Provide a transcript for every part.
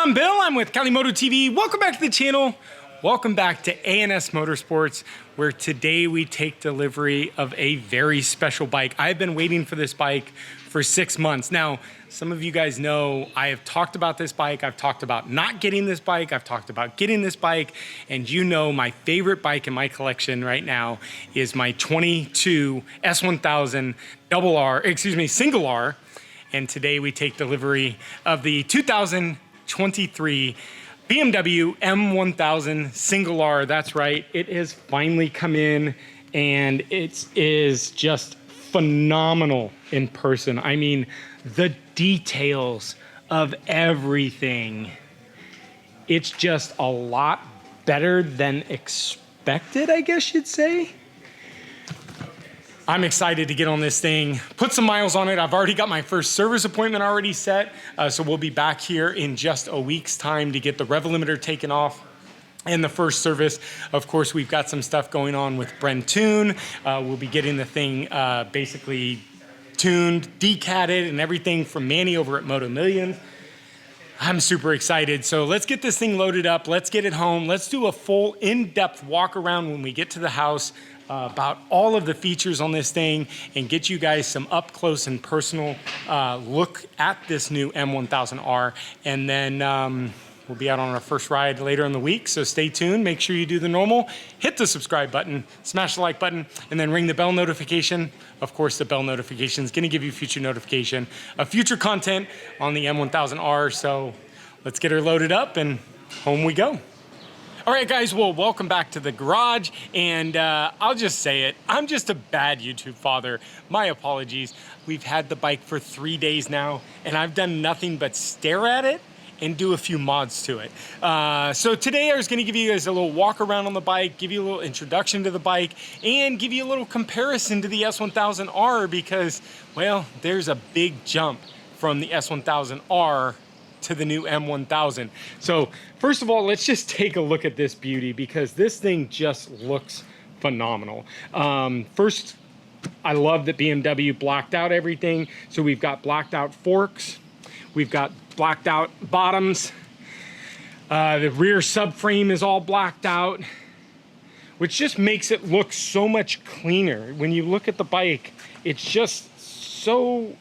I'm Bill. I'm with Cali Moto TV. Welcome back to the channel. Welcome back to A&S Motorsports, where today we take delivery of a very special bike. I've been waiting for this bike for 6 months. Now, some of you guys know I have talked about this bike. I've talked about not getting this bike. I've talked about getting this bike. And you know my favorite bike in my collection right now is my 22 S1000RR, single R. And today we take delivery of the 2023 BMW M1000 single R. That's right, it has finally come in and it is just phenomenal in person. I mean, the details of everything. It's just a lot better than expected, I guess you'd say. I'm excited to get on this thing, put some miles on it. I've already got my first service appointment already set, so we'll be back here in just a week's time to get the rev limiter taken off and the first service. Of course, we've got some stuff going on with Bren Tune. We'll be getting the thing basically tuned, decatted, and everything from Manny over at Moto Millions. I'm super excited. So let's get this thing loaded up. Let's get it home. Let's do a full in-depth walk around when we get to the house about all of the features on this thing and get you guys some up close and personal look at this new M1000R. And then we'll be out on our first ride later in the week. So stay tuned. Make sure you do the normal. Hit the subscribe button, smash the like button, and then ring the bell notification. Of course, the bell notification is going to give you future notification of future content on the M1000R. So let's get her loaded up and home we go. All right, guys, well, welcome back to the garage, and I'll just say it. I'm just a bad YouTube father. My apologies. We've had the bike for 3 days now, and I've done nothing but stare at it and do a few mods to it. So today I was gonna give you guys a little walk around on the bike, give you a little introduction to the bike, and give you a little comparison to the S1000R because, well, there's a big jump from the S1000R to the new M1000. So first of all, let's just take a look at this beauty because this thing just looks phenomenal. First, I love that BMW blacked out everything. So we've got blacked out forks. We've got blacked out bottoms. The rear subframe is all blacked out, which just makes it look so much cleaner. When you look at the bike, it's just so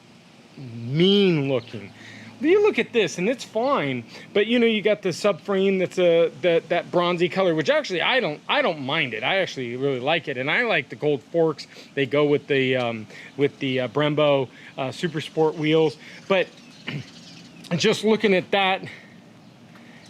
mean looking. You look at this and it's fine, but you know, you got the subframe that's that bronzy color, which actually I don't mind it. I actually really like it, and I like the gold forks. They go with the Brembo Super Sport wheels. But just looking at that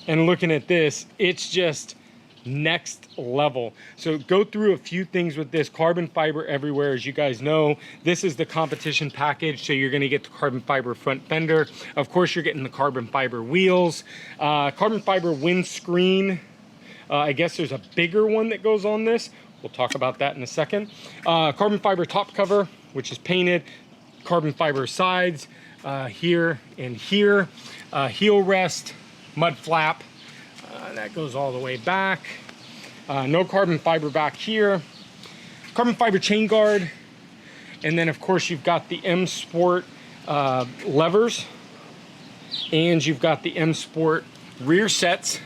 and looking at this, it's just next level. So go through a few things with this. Carbon fiber everywhere, as you guys know. This is the competition package, so you're going to get the carbon fiber front fender. Of course, you're getting the carbon fiber wheels, carbon fiber windscreen. I guess there's a bigger one that goes on this. We'll talk about that in a second. Carbon fiber top cover, which is painted. Carbon fiber sides here and here. Heel rest, mud flap. That goes all the way back. No carbon fiber back here. Carbon fiber chain guard. And then, of course, you've got the M Sport levers. And you've got the M Sport rear sets.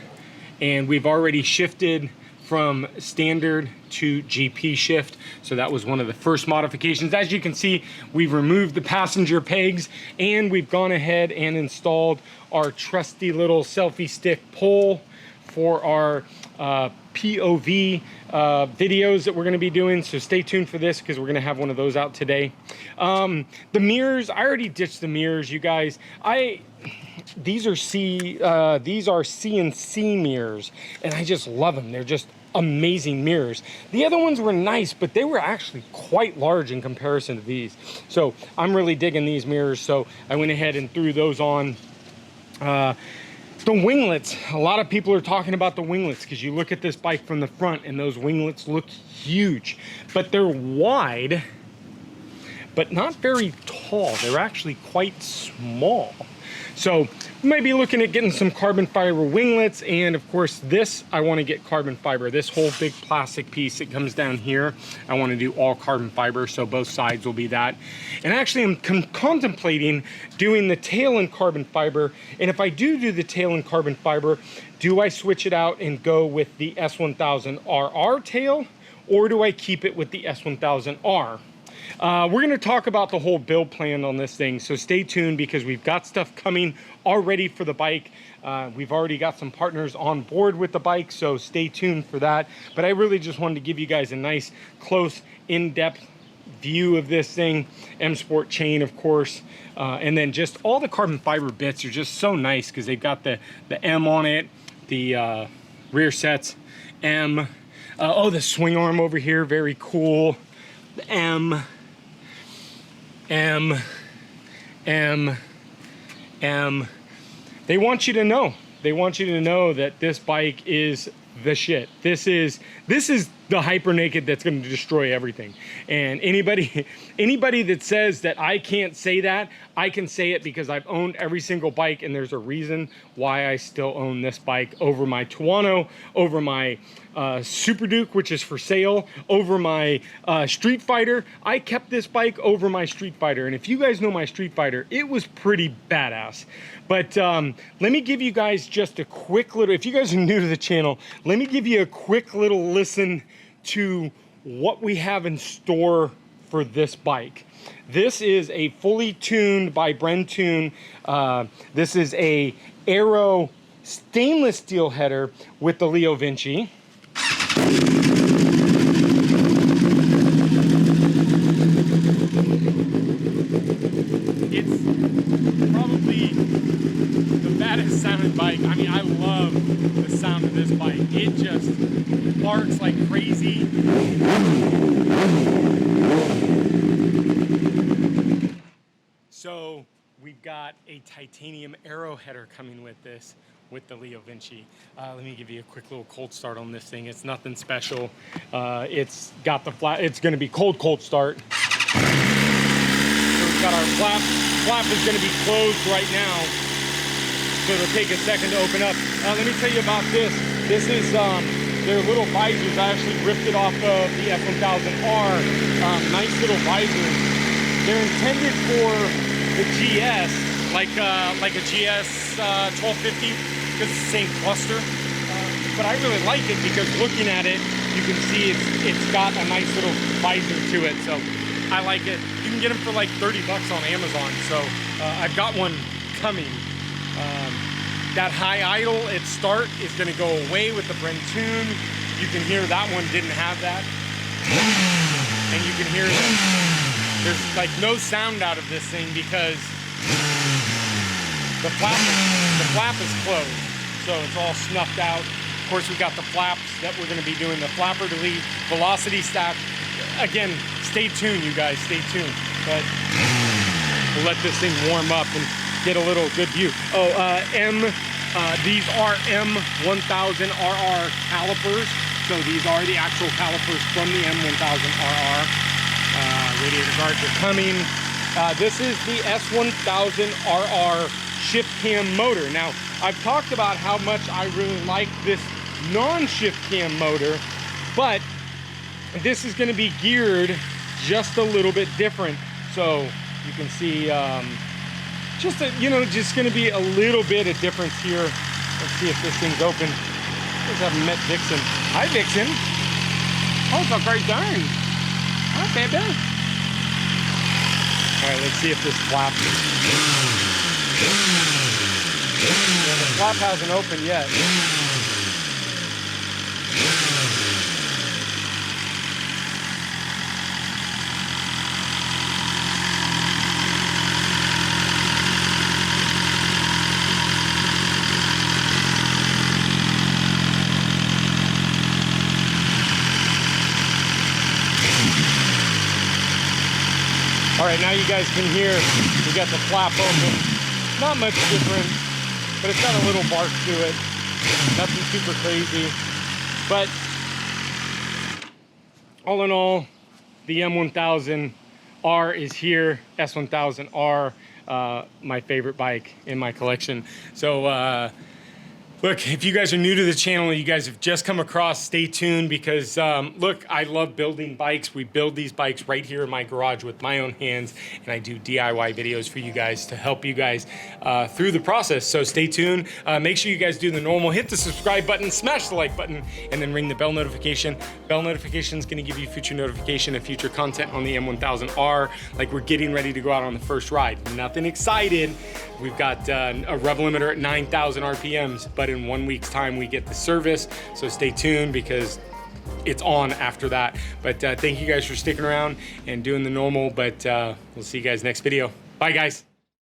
And we've already shifted from standard to GP shift. So that was one of the first modifications. As you can see, we've removed the passenger pegs and we've gone ahead and installed our trusty little selfie stick pole for our POV videos that we're going to be doing. So stay tuned for this because we're going to have one of those out today. The mirrors, I already ditched the mirrors, you guys. These are CNC mirrors, and I just love them. They're just amazing mirrors. The other ones were nice, but they were actually quite large in comparison to these. So I'm really digging these mirrors. So I went ahead and threw those on. The winglets, a lot of people are talking about the winglets because you look at this bike from the front and those winglets look huge, but they're wide, but not very tall. They're actually quite small. So we might be looking at getting some carbon fiber winglets, and of course this, I want to get carbon fiber. This whole big plastic piece that comes down here, I want to do all carbon fiber, so both sides will be that. And actually I'm contemplating doing the tail in carbon fiber, and if I do the tail in carbon fiber, do I switch it out and go with the S1000rr tail, or do I keep it with the S1000R? We're going to talk about the whole build plan on this thing, so stay tuned because we've got stuff coming already for the bike. We've already got some partners on board with the bike, so stay tuned for that. But I really just wanted to give you guys a nice, close, in-depth view of this thing. M Sport chain, of course, and then just all the carbon fiber bits are just so nice because they've got the M on it, the rear sets M. Oh, the swing arm over here, very cool. The M. They want you to know. They want you to know that this bike is the shit. This is the hyper naked that's going to destroy everything. And anybody that says that I can't say that, I can say it because I've owned every single bike, and there's a reason why I still own this bike over my Tuono, over my Super Duke, which is for sale, over my Street Fighter. I kept this bike over my Street Fighter, and if you guys know my Street Fighter, it was pretty badass. But let me give you guys just a quick little, if you guys are new to the channel, let me give you a quick little listen to what we have in store for this bike. This is a fully tuned by Brentune. This is a Aero stainless steel header with the Leo Vinci. It's probably the baddest sounding bike. I mean, I love the sound of this bike. It just barks like crazy. So we've got a titanium Aero header coming with this, with the Leo Vinci. Let me give you a quick little cold start on this thing. It's nothing special. It's got the flat, it's gonna be cold start. So we've got our flap. Flap is gonna be closed right now, so it'll take a second to open up. Let me tell you about this. This is their little visors. I actually ripped it off of the S1000R. Nice little visors. They're intended for the GS, like a GS 1250, because it's the same cluster. But I really like it because looking at it, you can see it's got a nice little visor to it. So I like it. You can get them for like 30 bucks on Amazon. So I've got one coming. That high idle at start is going to go away with the Brentune. You can hear that one didn't have that. And you can hear that there's like no sound out of this thing because the flap is closed. So it's all snuffed out. Of course, we've got the flaps that we're going to be doing, the flapper delete, velocity stack. Again, stay tuned, you guys, stay tuned. But we'll let this thing warm up and get a little good view. Oh, these are M1000rr calipers. So these are the actual calipers from the M1000rr. Radiator guards are coming. This is the S1000rr shift cam motor. Now, I've talked about how much I really like this non-shift cam motor, but this is going to be geared just a little bit different. So you can see just going to be a little bit of difference here. Let's see if this thing's open. I just haven't met Vixen. Hi, Vixen. Oh, it's a great darn. Hi, baby. All right, let's see if this flap. Yeah, the flap hasn't opened yet. All right, now you guys can hear we got the flap open. Not much different, but it's got a little bark to it. Nothing super crazy. But all in all, the M1000R is here, S1000R. my favorite bike in my collection. So look, if you guys are new to the channel, you guys have just come across, stay tuned because look, I love building bikes. We build these bikes right here in my garage with my own hands, and I do DIY videos for you guys to help you guys through the process. So stay tuned. Make sure you guys do the normal, hit the subscribe button, smash the like button, and then ring the bell notification. Bell notification is gonna give you future notification of future content on the M1000R. Like we're getting ready to go out on the first ride. Nothing excited. We've got a rev limiter at 9,000 RPMs, but in 1 week's time we get the service. So stay tuned because it's on after that. But thank you guys for sticking around and doing the normal, but we'll see you guys next video. Bye guys.